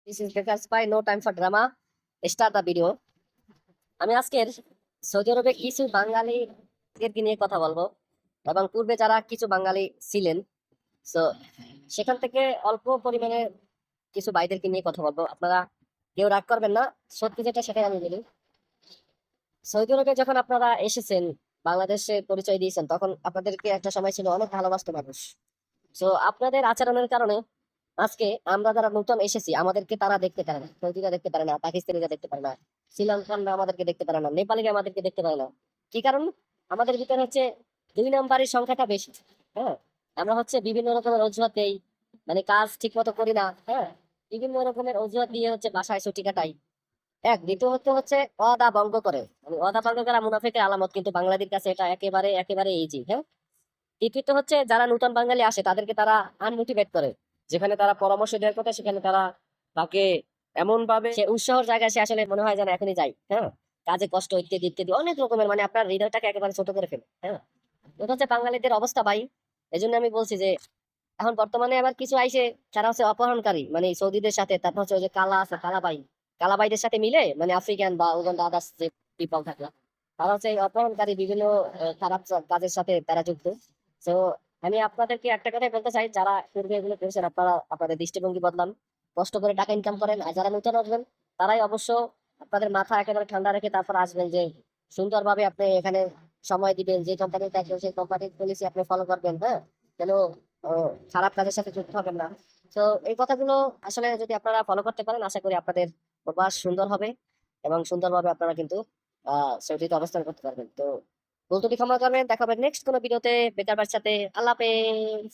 This is Becker Spy, no time for drama. Start the video. আমি আজকের Saudi আরবে কিছু বাঙালিদেরকে নিয়ে কথা বলবো এবং পূর্বে যারা কিছু বাঙালি ছিলেন, সো সেখান থেকে অল্প পরিমাণে কিছু ভাইদেরকে নিয়ে কথা বলবো। আপনারা কেউ রাগ করবেন না, সত্যি যেটা সেটাই আমি বলি। সৌদি আরবে যখন আপনারা এসেছেন, বাংলাদেশে পরিচয় দিয়েছেন, তখন আপনাদেরকে একটা সময় ছিল অনেক ভালোবাসতো মানুষ। সো আপনাদের আচরণের কারণে আজকে আমরা যারা নতুন এসেছি আমাদেরকে তারা দেখতে পারে না, সৌদিরা দেখতে পারে না, পাকিস্তানিরা দেখতে পারে না, শ্রীলঙ্কানরা আমাদেরকে দেখতে পারে না, নেপালিরা আমাদেরকে দেখতে পারে না। কি কারণ? আমাদের ভিতরে হচ্ছে 2 নম্বরের সংখ্যাটা বেশি। হ্যাঁ, আমরা হচ্ছে বিভিন্ন রকমের অজুহাত দেই, মানে কাজ ঠিক মতো করি না। হ্যাঁ, বিভিন্ন রকমের অজুহাত দিয়ে হচ্ছে বাসায় ছুটি কাটাই। দ্বিতীয়ত হচ্ছে ওয়াদা ভঙ্গ করে, মানে ওয়াদা ভঙ্গ করা মুনাফিকের আলামত, কিন্তু বাংলাদেশের কাছে এটা একেবারে একেবারে ইজি। হ্যাঁ, তৃতীয়ত হচ্ছে যারা নতুন বাঙালি আসে তাদেরকে তারা আনমোটিভেট করে, যেখানে তারা পরামর্শ দেওয়ার কথা সেখানে তারা তাকে এমন ভাবে সে উৎসাহর জায়গায় সে আসলে মনে হয় যেন এখনই যাই। হ্যাঁ, কাজে কষ্ট ইত্যাদি ইত্যাদি অনেক রকমের, মানে আপনার হৃদয়টাকে একেবারে ছোট করে ফেলে। হ্যাঁ, এটা হচ্ছে বাঙালিদের অবস্থা ভাই। এই জন্য আমি বলছি যে এখন বর্তমানে আবার কিছু আইসে যারা হচ্ছে অপহরণকারী, মানে সৌদিদের সাথে, তারপর হচ্ছে ওই যে কালা আছে, কালাবাইদের সাথে মিলে, মানে আফ্রিকান বা উগান্ডা আদার্স যে পিপল থাকে, তারা হচ্ছে এই অপহরণকারী বিভিন্ন খারাপ কাজের সাথে তারা যুক্ত। তো আমি আপনাদেরকে একটা কথাই বলতে চাই, যারা পূর্বে এগুলো করেছেন আপনারা আপনাদের দৃষ্টিভঙ্গি বদলান, কষ্ট করে টাকা ইনকাম করেন। আর যারা নতুন আসবেন তারাই অবশ্য আপনাদের মাথা একেবারে ঠান্ডা রেখে তারপর আসবেন, যে সুন্দরভাবে আপনি এখানে সময় দিবেন, যে কোম্পানি থাকবে সেই কোম্পানির পলিসি আপনি ফলো করবেন। হ্যাঁ, কেন খারাপ কাজের সাথে যুক্ত হবেন না। তো এই কথাগুলো আসলে যদি আপনারা ফলো করতে পারেন, আশা করি আপনাদের প্রবাস সুন্দর হবে এবং সুন্দরভাবে আপনারা কিন্তু সৌদিতে অবস্থান করতে পারবেন। তো ভুল ত্রুটি ক্ষমা করবেন, দেখা হবে নেক্সট কোনো ভিডিওতে বেকার সাথে। আল্লাহ হাফেজ।